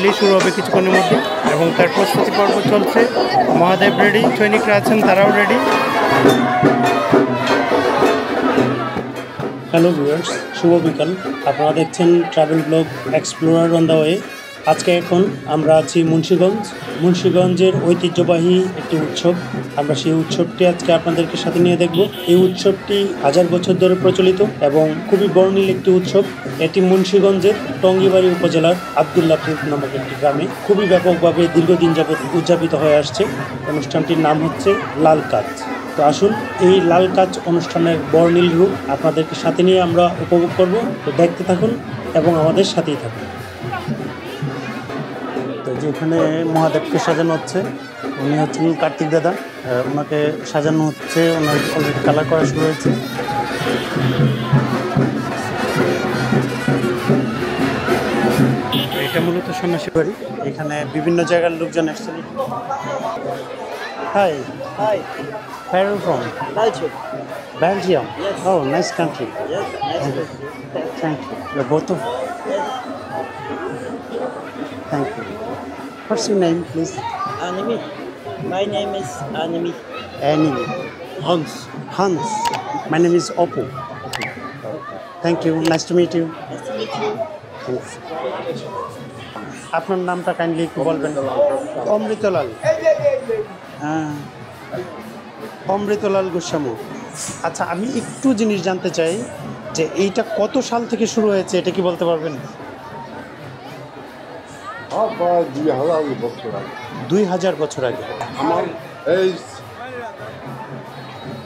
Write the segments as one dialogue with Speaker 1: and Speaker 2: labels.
Speaker 1: Rally শুরু হবে কিছুক্ষণের মধ্যে এবং তার প্রস্তুতি পর্ব চলছে। মহাদেব রেডি, সৈনিকরা আছেন, তারাও রেডি। হ্যালো ভিউয়ার্স, শুভ বিকাল। আপনারা দেখছেন travel blog explorer on the way. আজকে এখন আমরা আছি মুন্সিগঞ্জের ঐতিহ্যবাহী একটি উৎসব। আমরা সেই উৎসবটি আজকে আপনাদেরকে সাথে নিয়ে দেখব। এই উৎসবটি 1000 বছর ধরে প্রচলিত এবং খুবই বর্ণিল একটি উৎসব। এটি মুন্সিগঞ্জের টঙ্গিবাড়ি উপজেলার আবদুল্লাপুর নামক একটি গ্রামে খুবই ব্যাপকভাবে দীর্ঘদিন যাবৎ উদযাপিত হয়ে আসছে। অনুষ্ঠানটির নাম হচ্ছে লাল কাজ। তো আসুন এই লাল কাজ অনুষ্ঠানের বর্ণিল রূপ আপনাদেরকে সাথে নিয়ে আমরা উপভোগ করব। তো দেখতে থাকুন এবং আমাদের সাথেই থাকুন। তো যেখানে মহাদেবকে সাজানো হচ্ছে, উনি হচ্ছেন কার্তিক দাদা। ওনাকে সাজানো হচ্ছে, ওনার অলরেডি কালার করা শুরু হয়েছে। এটা মূলত সন্ন্যাসী বাড়ি। এখানে বিভিন্ন জায়গার লোকজন এসেছেন। High high, where are you from?
Speaker 2: Belgium.
Speaker 1: Belgium?
Speaker 2: Yes.
Speaker 1: Oh, nice country.
Speaker 2: Yes, nice country.
Speaker 1: Thank you. You're both of...
Speaker 2: Yes.
Speaker 1: Thank you. What's your name, please?
Speaker 2: Anime. My name is Anime.
Speaker 1: Anime.
Speaker 2: Hans.
Speaker 1: Hans. My name is Oppo. Thank you. Nice to meet you.
Speaker 2: Nice to meet you.
Speaker 1: Thanks. আপনার নামটা kindly একটু বলবেন। অমৃতলাল। হ্যাঁ, অমৃতলাল গোস্বামী। আচ্ছা, আমি একটু জিনিস জানতে চাই যে এইটা কত সাল থেকে শুরু হয়েছে, এটা কি বলতে পারবেন? 2000 বছর আগে।
Speaker 3: আমার এই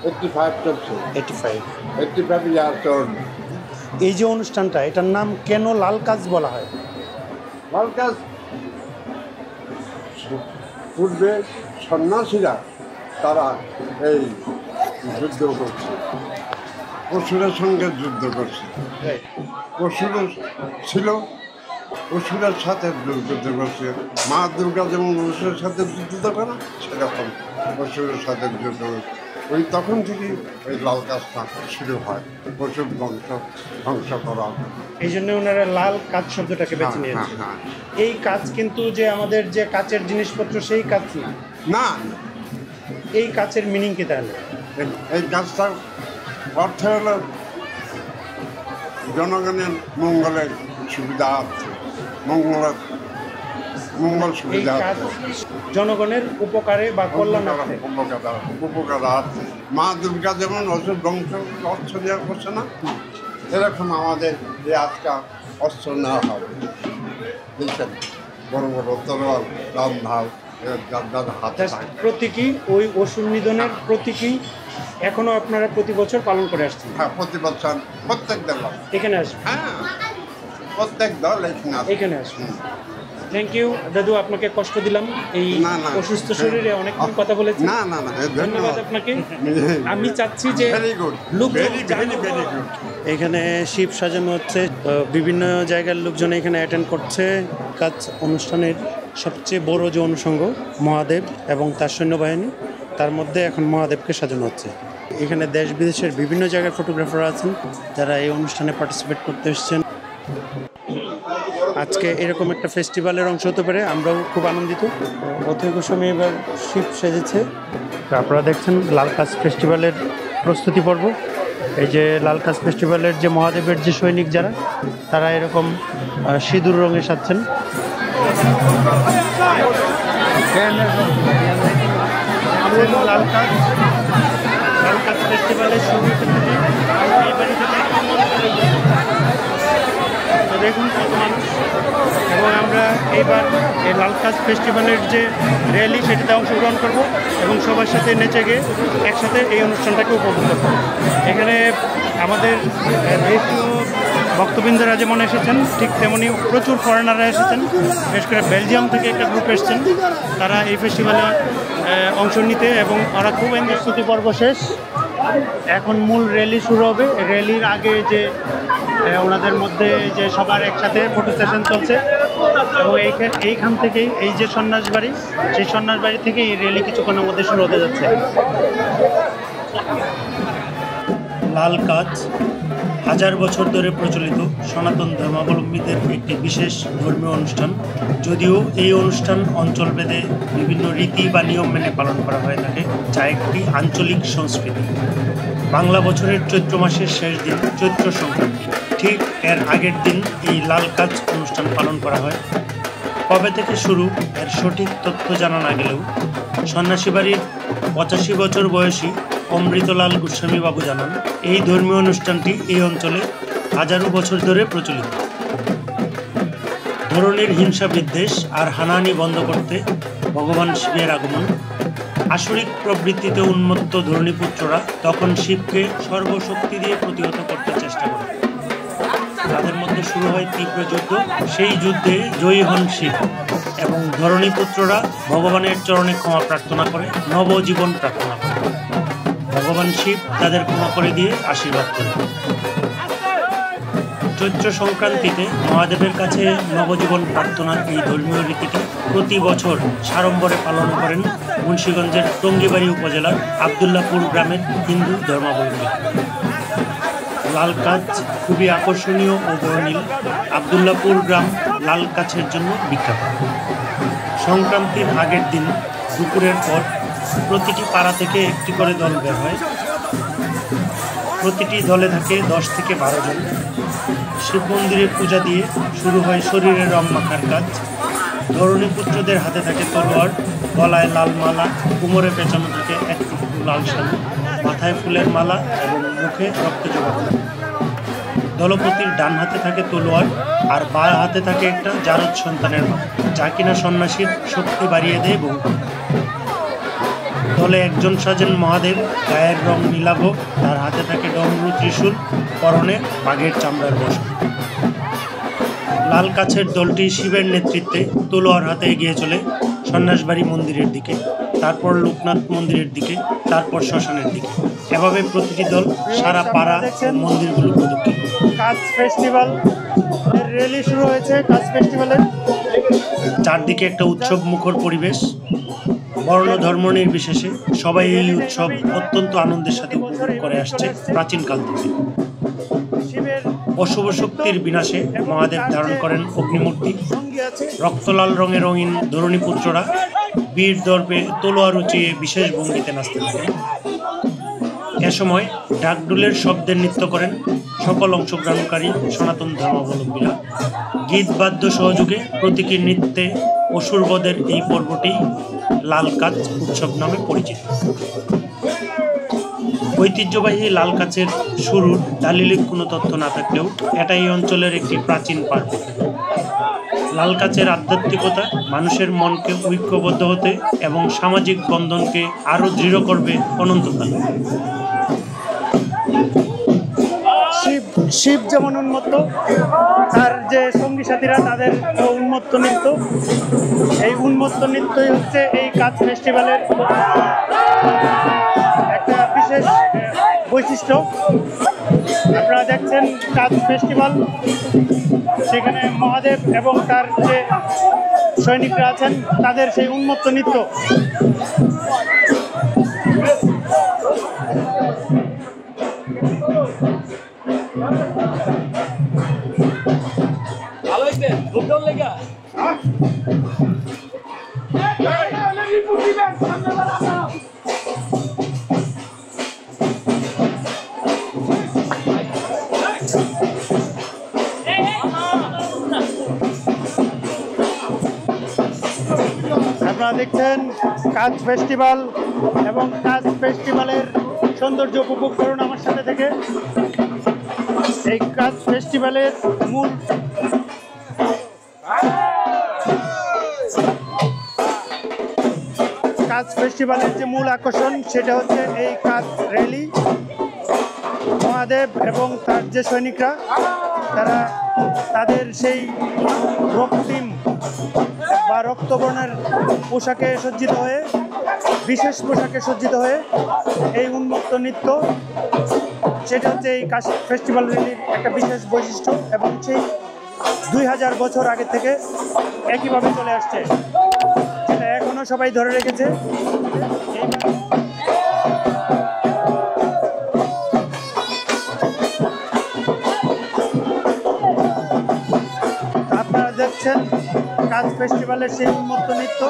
Speaker 3: 85 চলছে। 85 ইয়ার্স ওল্ড।
Speaker 1: এই যে অনুষ্ঠানটা, এটার নাম কেন লাল কাজ বলা হয়?
Speaker 3: লাল কাজ পূর্বে সন্ন্যাসীরা তারা এই যুদ্ধ করছে, অসুরের সঙ্গে যুদ্ধ করছে। অসুর ছিল, অসুরের সাথে যুদ্ধ করছে। মা দুর্গা যেমন অসুরের সাথে যুদ্ধ করে, সেরকম অসুরের সাথে যুদ্ধ করছে। ওই তখন থেকেই ওই লাল কাজটা শুরু হয়, অসুর ধ্বংস করা।
Speaker 1: এই জন্য ওনারা লাল কাজ শব্দটাকে বেছে নিয়েছে। এই কাজ কিন্তু যে আমাদের যে কাচের জিনিসপত্র সেই কাজ না।
Speaker 3: না,
Speaker 1: এই কাচের মিনিং কি তাহলে?
Speaker 3: এই কাজটার অর্থ হলো জনগণের মঙ্গলের সুবিধা আছে, মঙ্গল সুবিধা আছে,
Speaker 1: জনগণের উপকারে বা কল্যাণার্থে
Speaker 3: উপকার আছে। মা দুর্গা যেমন অসুর ধ্বংস অস্ত্র দেওয়া করছে না, এরকম আমাদের যে আজকাল অস্ত্র নেওয়া হবে। দেখছেন, বড় বড় তরোয়াল, রামধাল,
Speaker 1: প্রতীকী, ওই অসুর নিধনের প্রতীকী এখনো আপনারা প্রতি বছর পালন করে আসছেন?
Speaker 3: হ্যাঁ, প্রতি বছর প্রত্যেক দল
Speaker 1: এখানে আসবেন।
Speaker 3: হ্যাঁ, প্রত্যেক দল
Speaker 1: এখানে আসবেন। থ্যাংক ইউ দাদু, আপনাকে কষ্ট দিলাম এই অসুস্থ শরীরে, অনেকক্ষণ কথা বলেছি।
Speaker 3: না না না,
Speaker 1: ধন্যবাদ আপনাকে। আমি চাচ্ছি যে এখানে শিব সাজানো হচ্ছে, বিভিন্ন জায়গার লোকজন এখানে অ্যাটেন্ড করছে। কাজ অনুষ্ঠানের সবচেয়ে বড় যে অনুষঙ্গ মহাদেব এবং তার সৈন্যবাহিনী, তার মধ্যে এখন মহাদেবকে সাজানো হচ্ছে। এখানে দেশ বিদেশের বিভিন্ন জায়গার ফটোগ্রাফার আছেন যারা এই অনুষ্ঠানে পার্টিসিপেট করতে এসেছেন। আজকে এরকম একটা ফেস্টিভ্যালের অংশ হতে পারে, আমরাও খুব আনন্দিত। রথের গোস্বামী এবার শিব সেজেছে। আপনারা দেখছেন লাল কাজ ফেস্টিভ্যালের প্রস্তুতি পর্ব। এই যে লাল কাজ ফেস্টিভ্যালের যে মহাদেবের যে সৈনিক যারা, তারা এরকম সিঁদুর রঙে সাজছেন। লাল কাজ ফেস্টিভ্যালের শুরু দেখুন কত মানুষ। এবং আমরা এইবার এই লাল কাজ ফেস্টিভ্যালের যে র্যালি, সেটাতে অংশগ্রহণ করব এবং সবার সাথে নেচে গিয়ে একসাথে এই অনুষ্ঠানটাকে উপভোগ করব। এখানে আমাদের দেশীয় ভক্তবৃন্দরা যেমন এসেছেন, ঠিক তেমনি প্রচুর ফরেনাররা এসেছেন। বিশেষ করে বেলজিয়াম থেকে একটা গ্রুপ এসেছেন, তারা এই ফেস্টিভ্যালে অংশ নিতে, এবং ওরা খুব প্রস্তুতি পর্ব শেষ। এখন মূল র্যালি শুরু হবে। র্যালির আগে যে ওনাদের মধ্যে যে সবার একসাথে ফটো সেশন চলছে, এবং এইখান থেকেই এই যে সন্ন্যাস বাড়ি, সেই সন্ন্যাস বাড়ি থেকে এই র্যালি কিছুক্ষণের মধ্যে শুরু হতে যাচ্ছে। লাল কাজ হাজার বছর ধরে প্রচলিত সনাতন ধর্মাবলম্বীদের একটি বিশেষ ধর্মীয় অনুষ্ঠান। যদিও এই অনুষ্ঠান অঞ্চলভেদে বিভিন্ন রীতি বা নিয়ম মেনে পালন করা হয়ে থাকে, যা একটি আঞ্চলিক সংস্কৃতি। বাংলা বছরের চৈত্র মাসের শেষ দিন চৈত্র সংক্রান্তি, ঠিক এর আগের দিন এই লাল কাজ অনুষ্ঠান পালন করা হয়। কবে থেকে শুরু এর সঠিক তথ্য জানা না গেলেও সন্ন্যাসী বাড়ির 85 বছর বয়সী অমৃতলাল গোস্বামী বাবু জানান, এই ধর্মীয় অনুষ্ঠানটি এই অঞ্চলে হাজারো বছর ধরে প্রচলিত। ধরনের হিংসা বিদ্বেষ আর হানাহানি বন্ধ করতে ভগবান শিবের আগমন। আসরিক প্রবৃত্তিতে উন্মত্ত ধরণীপুত্ররা তখন শিবকে সর্বশক্তি দিয়ে প্রতিহত করতে চেষ্টা করে। তাদের মধ্যে শুরু হয় তীব্র যুদ্ধ। সেই যুদ্ধে জয়ী হন শিব এবং ধরণীপুত্ররা ভগবানের চরণে ক্ষমা প্রার্থনা করে নবজীবন প্রার্থনা করে। ভগবান শিব তাদের ক্ষমা করে দিয়ে আশীর্বাদ করেন। চৈত্র সংক্রান্তিতে মহাদেবের কাছে নবজীবন প্রার্থনার এই ধর্মীয় রীতিটি প্রতি বছর সাড়ম্বরে পালন করেন মুন্সিগঞ্জের টঙ্গিবাড়ি উপজেলার আবদুল্লাপুর গ্রামের হিন্দু ধর্মাবলম্বী। লাল কাজ খুবই আকর্ষণীয় ও বর্ণিল। আবদুল্লাপুর গ্রাম লাল কাছের জন্য বিখ্যাত। সংক্রান্তির আগের দিন দুপুরের পর প্রতিটি পাড়া থেকে একটি করে দল বের হয়। প্রতিটি দলে থাকে 10 থেকে 12 জন। শিব মন্দিরে পূজা দিয়ে শুরু হয় শরীরে রং মাখার কাজ। ধরণীপুত্রদের হাতে থাকে তলোয়ার, গলায় লাল মালা, কোমরে পেঁচানো থাকে একটি লাল শাড়ি, মাথায় ফুলের মালা এবং মুখে রক্ত জমানো। দলপতির ডান হাতে থাকে তলোয়ার আর বাঁ হাতে থাকে একটা জারদ সন্তানের মা, যা কিনা সন্ন্যাসীর শক্তি বাড়িয়ে দেয় বহু। দলে একজন সাজেন মহাদেব, গায়ের রং নীলাভ, তার হাতে থাকে ডমরু ত্রিশূল, পরনে বাঘের চামড়ার বসন। লাল কাছের দলটি শিবের নেতৃত্বে তলোয়ার হাতে এগিয়ে চলে সন্ন্যাসবাড়ি মন্দিরের দিকে, তারপর লোকনাথ মন্দিরের দিকে, তারপর শ্মশানের দিকে। এভাবে প্রতিটি দল সারা পাড়া মন্দিরগুলো প্রদক্ষিণ করে।
Speaker 4: কাজ ফেস্টিভ্যাল র্যালি শুরু হয়েছে। কাজ ফেস্টিভ্যালের
Speaker 1: চারদিকে একটা উৎসব মুখর পরিবেশ। বর্ণ ধর্ম নির্বিশেষে সবাই এই উৎসব অত্যন্ত আনন্দের সাথে উপভোগ করে আসছে প্রাচীনকাল থেকে। অশুভ শক্তির বিনাশে মহাদেব ধারণ করেন অগ্নিমূর্তি। রক্তলাল রঙে রঙিন ধরণীপুত্ররা বীর দর্পে তলোয়ার উঁচিয়ে বিশেষ ভঙ্গিতে নাচতে থাকেন। এ সময় ঢাকঢোলের শব্দের নৃত্য করেন সকল অংশগ্রহণকারী সনাতন ধর্মাবলম্বীরা। গীত বাদ্য সহযোগে প্রতীকী নৃত্যে অসুরবদের এই পর্বটি লাল কাজ উৎসব নামে পরিচিত। ঐতিহ্যবাহী লাল কাছের শুরুর দালিলিক কোনো তথ্য না থাকলেও এটা এই অঞ্চলের একটি প্রাচীন পার্ব। লাল কাছের আধ্যাত্মিকতা মানুষের মনকে ঐক্যবদ্ধ হতে এবং সামাজিক বন্ধনকে আরও দৃঢ় করবে অনন্তকাল।
Speaker 4: শিব যেমন উন্মত্ত, তার যে সঙ্গী সাথীরা তাদের উন্মত্ত নৃত্য, এই উন্মত্ত নৃত্যই হচ্ছে এই কাজ ফেস্টিভ্যালের একটা বিশেষ বৈশিষ্ট্য। আপনারা দেখছেন কাজ ফেস্টিভ্যাল, সেখানে মহাদেব এবং তার যে সৈনিকরা আছেন তাদের সেই উন্মত্ত নৃত্য। আপনারা দেখছেন কাজ ফেস্টিভ্যাল এবং কাজ ফেস্টিভ্যালের সৌন্দর্য উপভোগ করুন আমার সাথে থেকে। এই কাজ ফেস্টিভ্যালের মূল কাজ ফেস্টিভ্যালের যে মূল আকর্ষণ সেটা হচ্ছে এই কাজ র্যালি। মহাদেব এবং তার যে সৈনিকরা তারা তাদের সেই রক্তিম বা রক্তবর্ণের পোশাকে সজ্জিত হয়ে, বিশেষ পোশাকে সজ্জিত হয়ে এই উন্মুক্ত নৃত্য, সেটা হচ্ছে এই কাজ ফেস্টিভ্যাল র্যালির একটা বিশেষ বৈশিষ্ট্য এবং সেই 2000 বছর আগে থেকে একইভাবে চলে আসছে, সেটা এখনও সবাই ধরে রেখেছে। দেখছেন কাজ ফেস্টিভ্যালের সেই উন্মত্ত নৃত্য।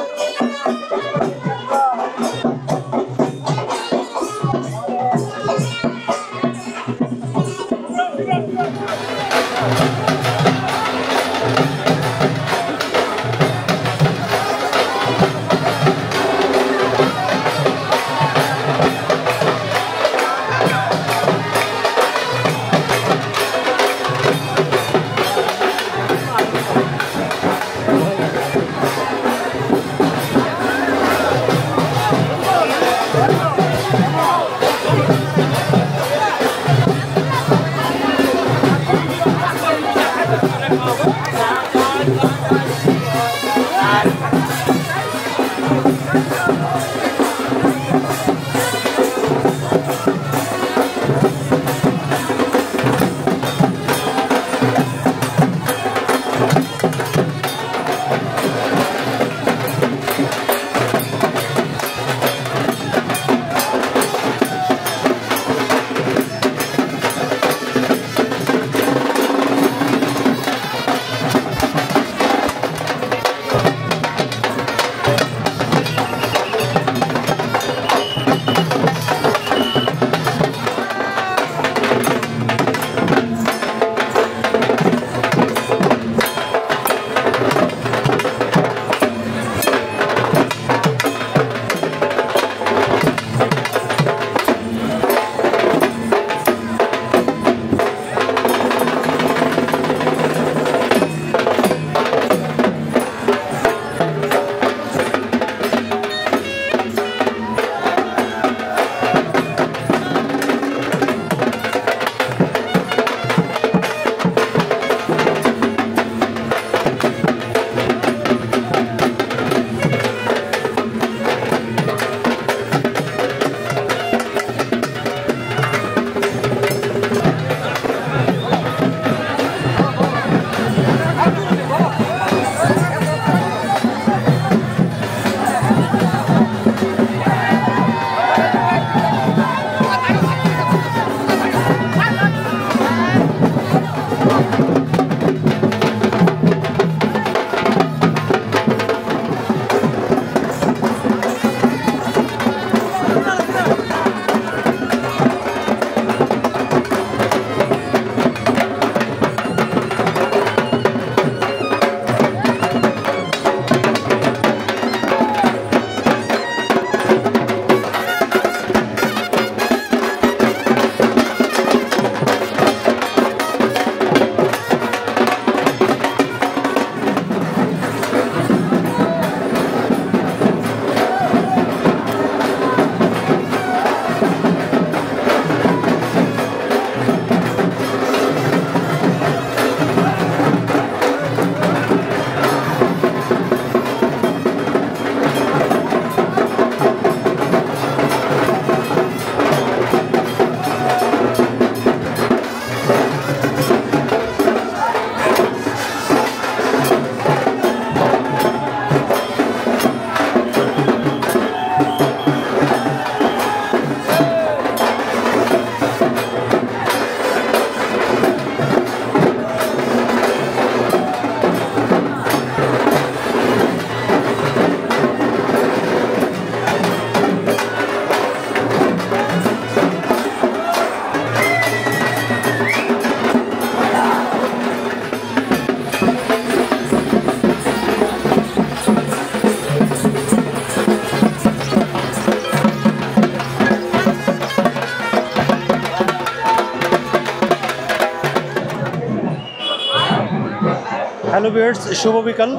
Speaker 4: হ্যালো ভিউয়ার্স, শুভ বিকাল।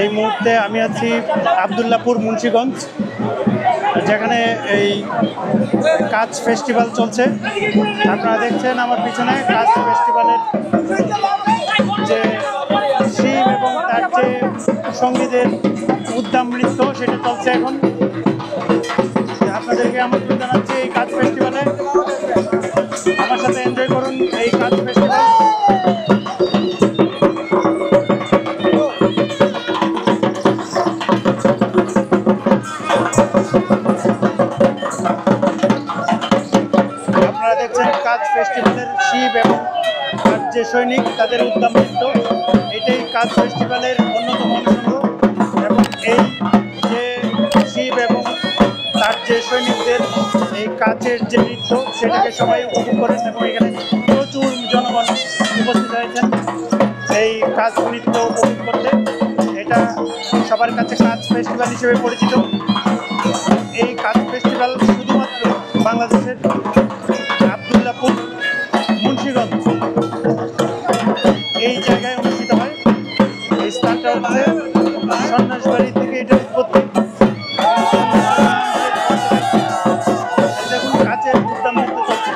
Speaker 4: এই মুহূর্তে আমি আছি আবদুল্লাপুর মুন্সিগঞ্জ, যেখানে এই কাজ ফেস্টিভ্যাল চলছে। আপনারা দেখছেন আমার পিছনে কাজ ফেস্টিভ্যালের যে শিব এবং তার যে সঙ্গীদের উদ্দাম নৃত্য সেটা চলছে এখন। আপনাদেরকে আমন্ত্রণ জানাচ্ছি এই কাজ ফেস্টিভ্যালে, আমার সাথে এনজয় করুন এই কাজ ফেস্টিভ্যাল। আপনারা দেখছেন কাজ ফেস্টিভ্যালের শিব এবং তার যে সৈনিক তাদের উদ্যম নৃত্য, এটাই কাজ ফেস্টিভ্যালের অন্যতম অংশ। এবং এই যে শিব এবং তার যে সৈনিকদের এই কাজের যে নৃত্য সেটাকে সবাই উপভোগ করেন এবং এখানে প্রচুর জনগণ উপস্থিত হয়েছেন এই কাজ নৃত্য উপভোগ করতে। এটা সবার কাছে কাজ ফেস্টিভ্যাল হিসেবে পরিচিত। এই কাজ ফেস্টিভ্যাল শুধুমাত্র বাংলাদেশের আবদুল্লাপুর, মুন্সিগঞ্জ এই জায়গায় অনুষ্ঠিত হয়। এই স্থানটা হচ্ছে সন্ন্যাসবাড়ি থেকে এটা উৎপত্তি। দেখুন কাজের উদ্যম নৃত্য চলছে।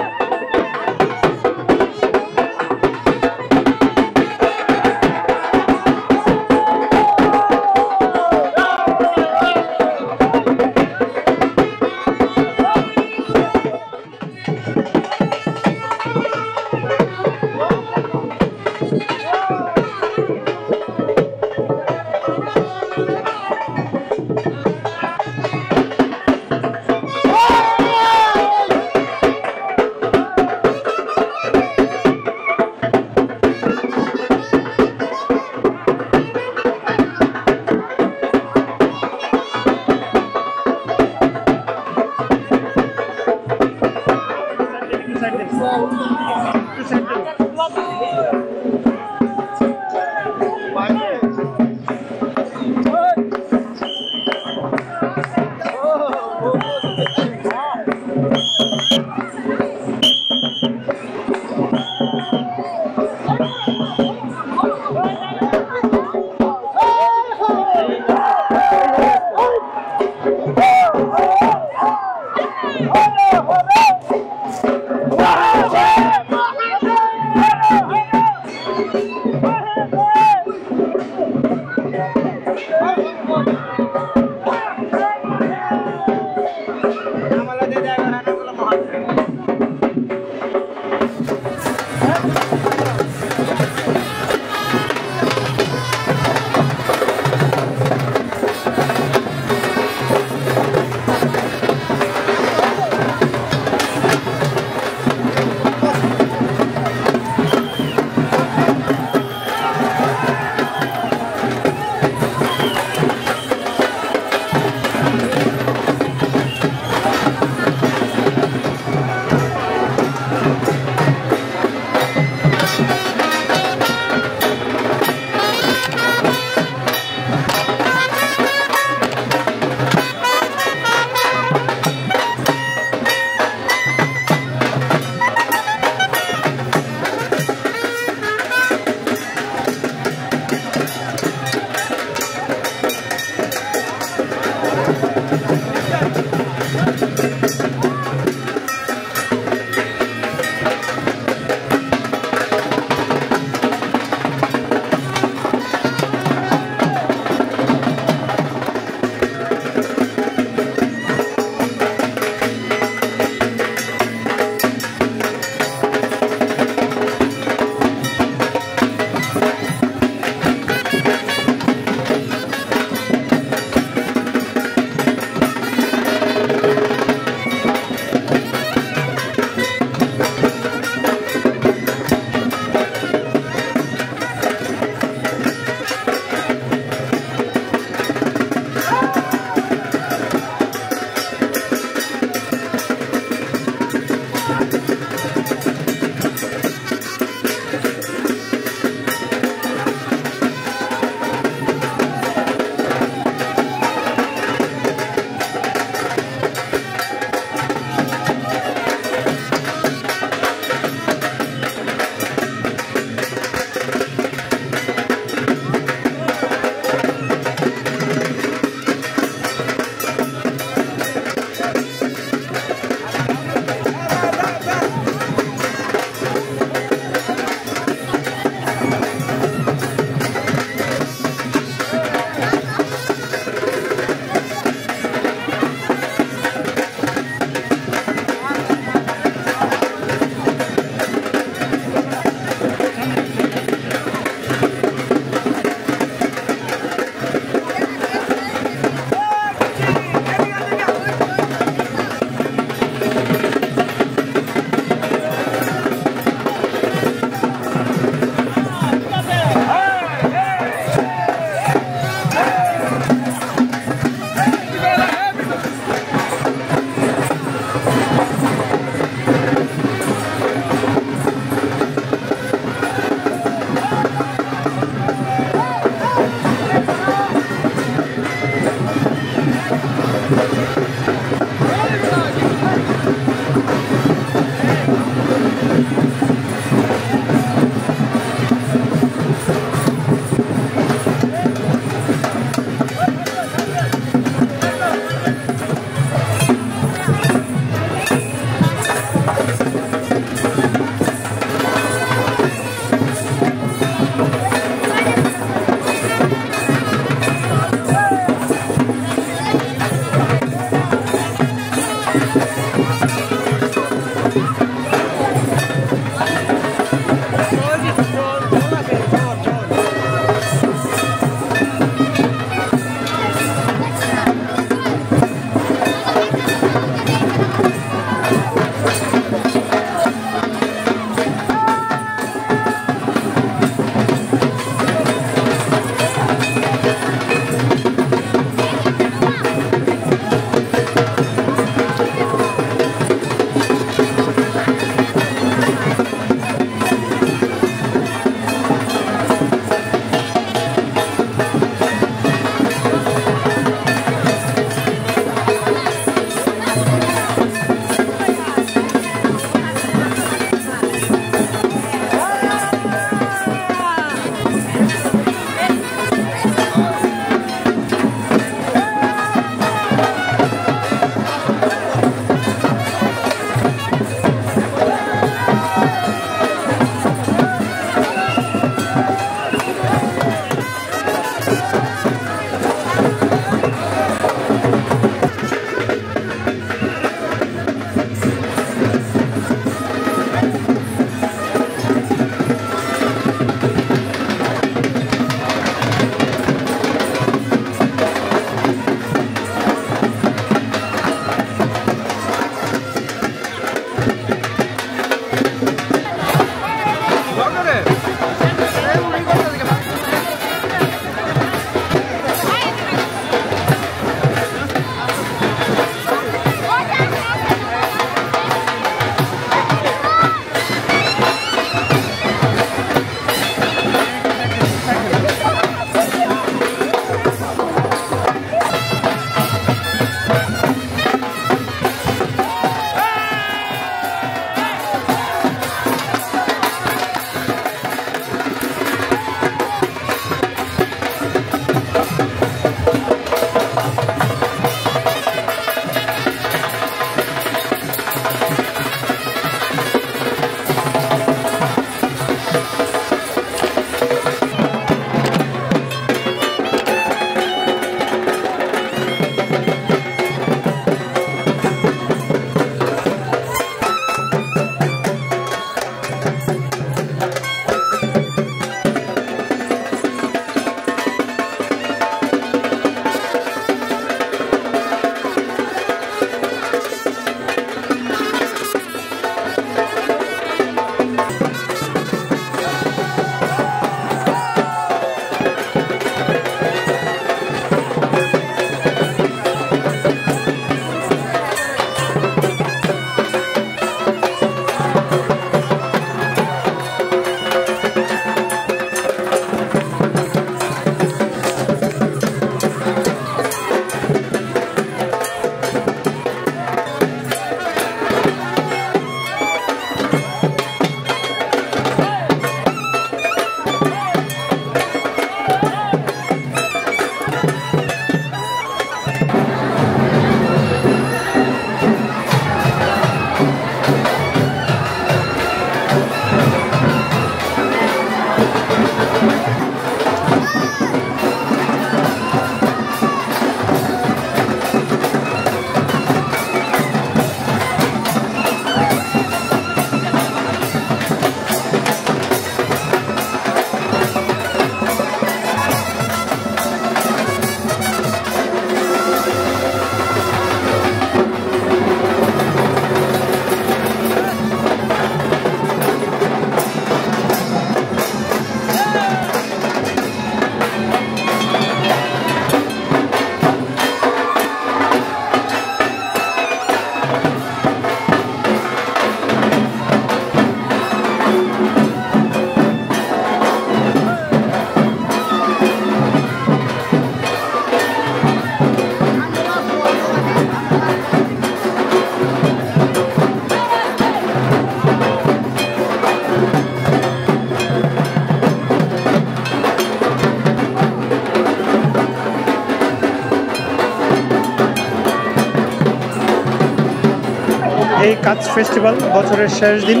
Speaker 4: এই কাচ ফেস্টিভ্যাল বছরের শেষ দিন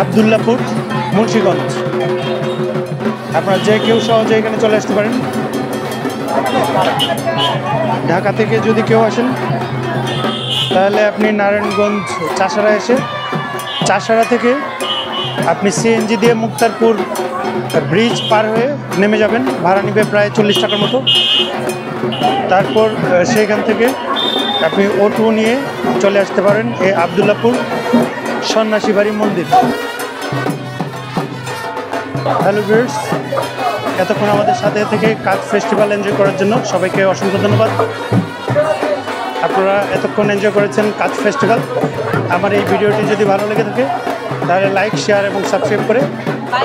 Speaker 4: আবদুল্লাপুর মুন্সিগঞ্জ। আপনারা যে কেউ সহজে এখানে চলে আসতে পারেন। ঢাকা থেকে যদি কেউ আসেন তাহলে আপনি নারায়ণগঞ্জ চাষারা এসে চাষারা থেকে আপনি সিএনজি দিয়ে মুক্তারপুর ব্রিজ পার হয়ে নেমে যাবেন, ভাড়া নেবে প্রায় 40 টাকার মতো। তারপর সেইখান থেকে আপনি অটো নিয়ে চলে আসতে পারেন এই আবদুল্লাপুর সন্ন্যাসী বাড়ি মন্দির। হ্যালো ভিউয়ার্স, এতক্ষণ আমাদের সাথে থেকে কাচ ফেস্টিভ্যাল এনজয় করার জন্য সবাইকে অসংখ্য ধন্যবাদ। আপনারা এতক্ষণ এনজয় করেছেন কাচ ফেস্টিভ্যাল। আমার এই ভিডিওটি যদি ভালো লেগে থাকে তাহলে লাইক, শেয়ার এবং সাবস্ক্রাইব করে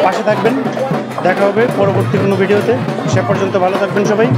Speaker 4: পাশে থাকবেন। দেখা হবে পরবর্তী কোনো ভিডিওতে। সে পর্যন্ত ভালো থাকবেন সবাই।